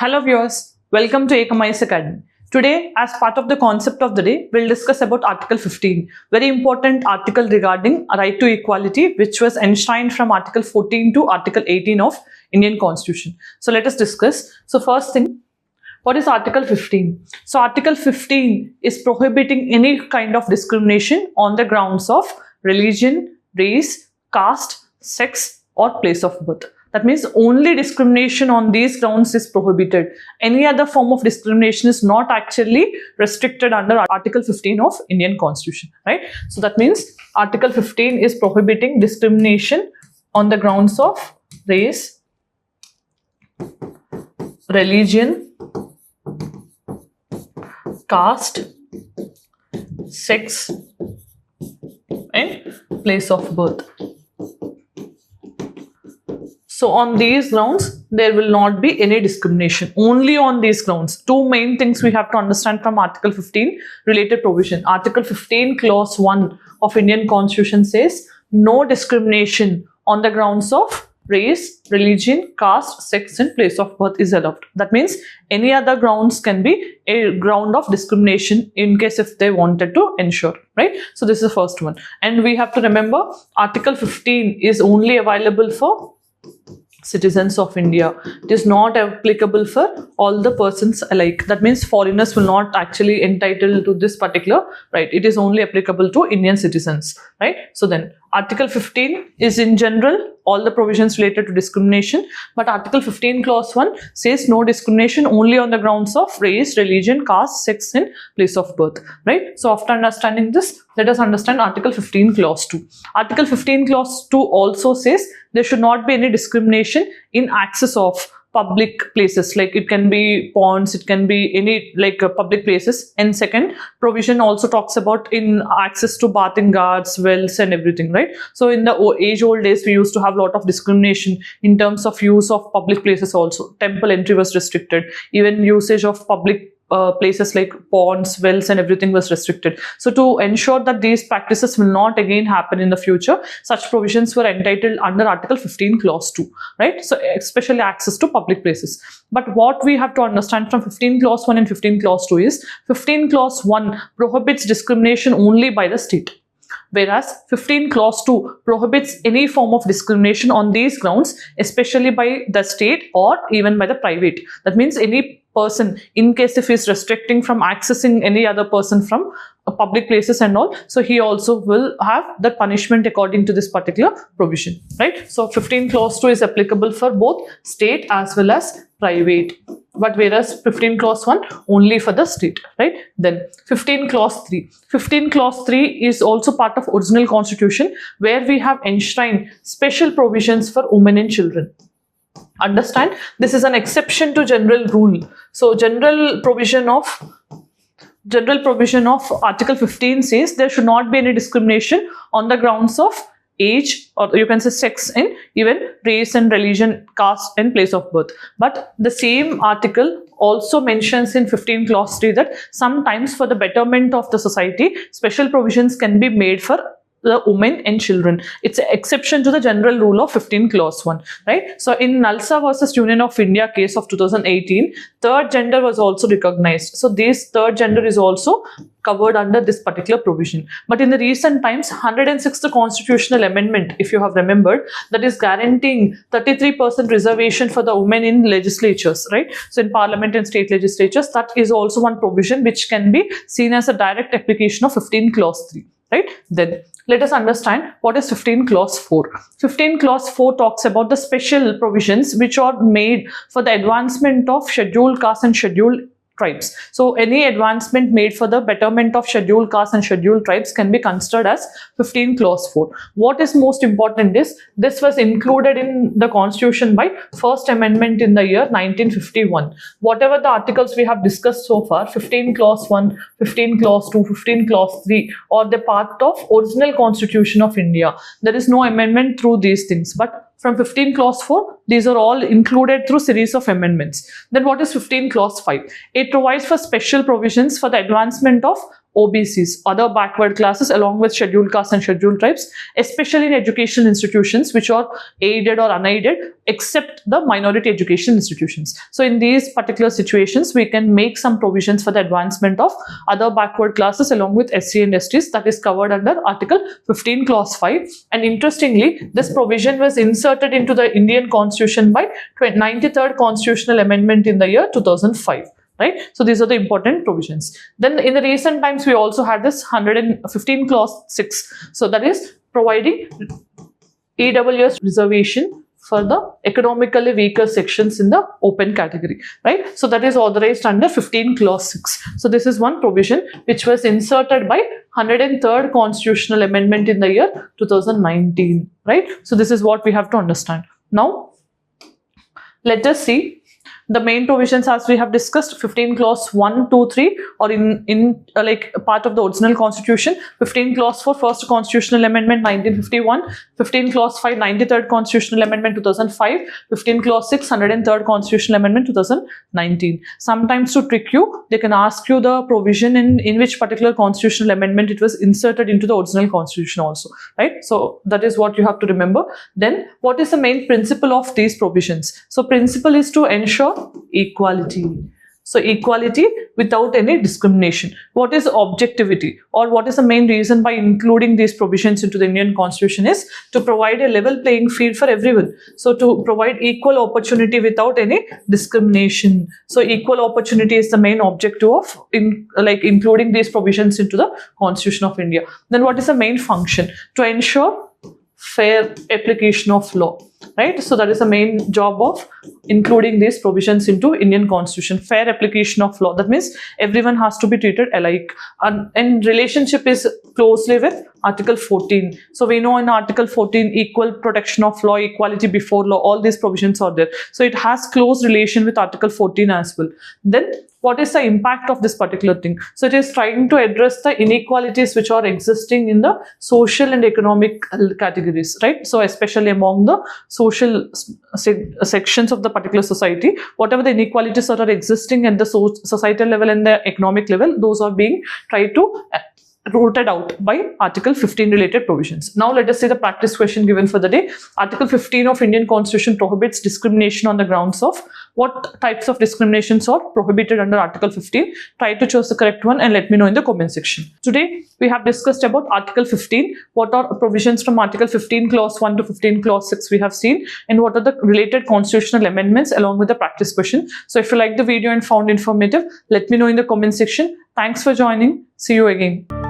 Hello viewers, welcome to Ekam Academy. Today, as part of the concept of the day, we'll discuss about Article 15, very important article regarding right to equality, which was enshrined from Article 14 to Article 18 of Indian Constitution. So let us discuss. So first thing, what is Article 15? So Article 15 is prohibiting any kind of discrimination on the grounds of religion, race, caste, sex, or place of birth. That means only discrimination on these grounds is prohibited. Any other form of discrimination is not actually restricted under Article 15 of Indian Constitution, right? So that means Article 15 is prohibiting discrimination on the grounds of race, religion, caste, sex, and place of birth. So on these grounds, there will not be any discrimination. Only on these grounds. Two main things we have to understand from Article 15 related provision. Article 15 clause 1 of Indian Constitution says no discrimination on the grounds of race, religion, caste, sex and place of birth is allowed. That means any other grounds can be a ground of discrimination in case if they wanted to ensure, right? So this is the first one. And we have to remember Article 15 is only available for citizens of India. It is not applicable for all the persons alike. That means foreigners will not actually entitled to this particular right. It is only applicable to Indian citizens, right? So then Article 15 is in general all the provisions related to discrimination, but Article 15 clause 1 says no discrimination only on the grounds of race, religion, caste, sex and place of birth, right? So after understanding this, let us understand Article 15 clause 2. Article 15 clause 2 also says there should not be any discrimination in access of public places, like it can be ponds, it can be any public places. And second provision also talks about in access to bathing guards, wells and everything, right? So in the age-old days, we used to have a lot of discrimination in terms of use of public places also. Temple entry was restricted, even usage of public places like ponds, wells and everything was restricted. So to ensure that these practices will not again happen in the future, such provisions were entitled under Article 15 clause 2, right? So especially access to public places. But what we have to understand from 15 clause 1 and 15 clause 2 is 15 clause 1 prohibits discrimination only by the state, whereas 15 clause 2 prohibits any form of discrimination on these grounds, especially by the state or even by the private. That means any person, in case if he is restricting from accessing any other person from public places and all, so he also will have the punishment according to this particular provision, right? So 15 clause 2 is applicable for both state as well as private, but whereas 15 clause 1 only for the state, right? Then 15 clause 3. 15 clause 3 is also part of original constitution, where we have enshrined special provisions for women and children. Understand, this is an exception to general rule. So general provision of Article 15 says there should not be any discrimination on the grounds of age, or you can say sex, and even race and religion, caste and place of birth. But the same article also mentions in 15 clause 3 that sometimes for the betterment of the society, special provisions can be made for the women and children. It's an exception to the general rule of 15 clause 1, right? So in Nalsa versus Union of India case of 2018, third gender was also recognized. So this third gender is also covered under this particular provision. But in the recent times, 106th constitutional amendment, if you have remembered, that is guaranteeing 33% reservation for the women in legislatures, right? So in parliament and state legislatures, that is also one provision which can be seen as a direct application of 15 clause 3, right? Then let us understand what is 15 clause 4. 15 clause 4 talks about the special provisions which are made for the advancement of scheduled caste and scheduled tribes. So any advancement made for the betterment of scheduled caste and scheduled tribes can be considered as 15 clause 4. What is most important is this was included in the constitution by first amendment in the year 1951. Whatever the articles we have discussed so far, 15 clause 1, 15 clause 2, 15 clause 3 or the part of original constitution of India. There is no amendment through these things, but from 15 clause 4, these are all included through series of amendments. Then what is 15 clause 5? It provides for special provisions for the advancement of OBCs, other backward classes, along with scheduled castes and scheduled tribes, especially in educational institutions which are aided or unaided, except the minority education institutions. So in these particular situations, we can make some provisions for the advancement of other backward classes along with SC and STs, that is covered under Article 15 Clause 5. And interestingly, this provision was inserted into the Indian Constitution by 93rd Constitutional Amendment in the year 2005. Right? So these are the important provisions. Then in the recent times, we also had this 115 Clause 6. So that is providing EWS reservation for the economically weaker sections in the open category, right? So that is authorized under 15 Clause 6. So this is one provision which was inserted by 103rd Constitutional Amendment in the year 2019, right? So this is what we have to understand. Now, let us see the main provisions as we have discussed. 15 Clause 1, 2, 3 or in like part of the original constitution. 15 Clause 4 first constitutional amendment 1951. 15 Clause 5 93rd constitutional amendment 2005. 15 Clause 6 103rd constitutional amendment 2019. Sometimes to trick you, they can ask you the provision in which particular constitutional amendment it was inserted into the original constitution also, right? So that is what you have to remember. Then what is the main principle of these provisions? So principle is to ensure equality. So equality without any discrimination. What is objectivity, or what is the main reason by including these provisions into the Indian Constitution is to provide a level playing field for everyone. So to provide equal opportunity without any discrimination. So equal opportunity is the main objective of including these provisions into the Constitution of India. Then what is the main function? To ensure fair application of law, right? So that is the main job of including these provisions into Indian Constitution. Fair application of law, that means everyone has to be treated alike, and relationship is closely with Article 14. So we know in Article 14 equal protection of law, equality before law, all these provisions are there. So it has close relation with Article 14 as well. Then what is the impact of this particular thing? So it is trying to address the inequalities which are existing in the social and economic categories, right? So especially among the social sections of the particular society, whatever the inequalities that are existing at the societal level and the economic level, those are being tried to rooted out by Article 15 related provisions. Now let us see the practice question given for the day. Article 15 of Indian Constitution prohibits discrimination on the grounds of. What types of discriminations are prohibited under Article 15? Try to choose the correct one and let me know in the comment section. Today we have discussed about Article 15. What are provisions from Article 15 Clause 1 to 15 Clause 6 we have seen, and what are the related constitutional amendments along with the practice question. So if you like the video and found informative, let me know in the comment section. Thanks for joining. See you again.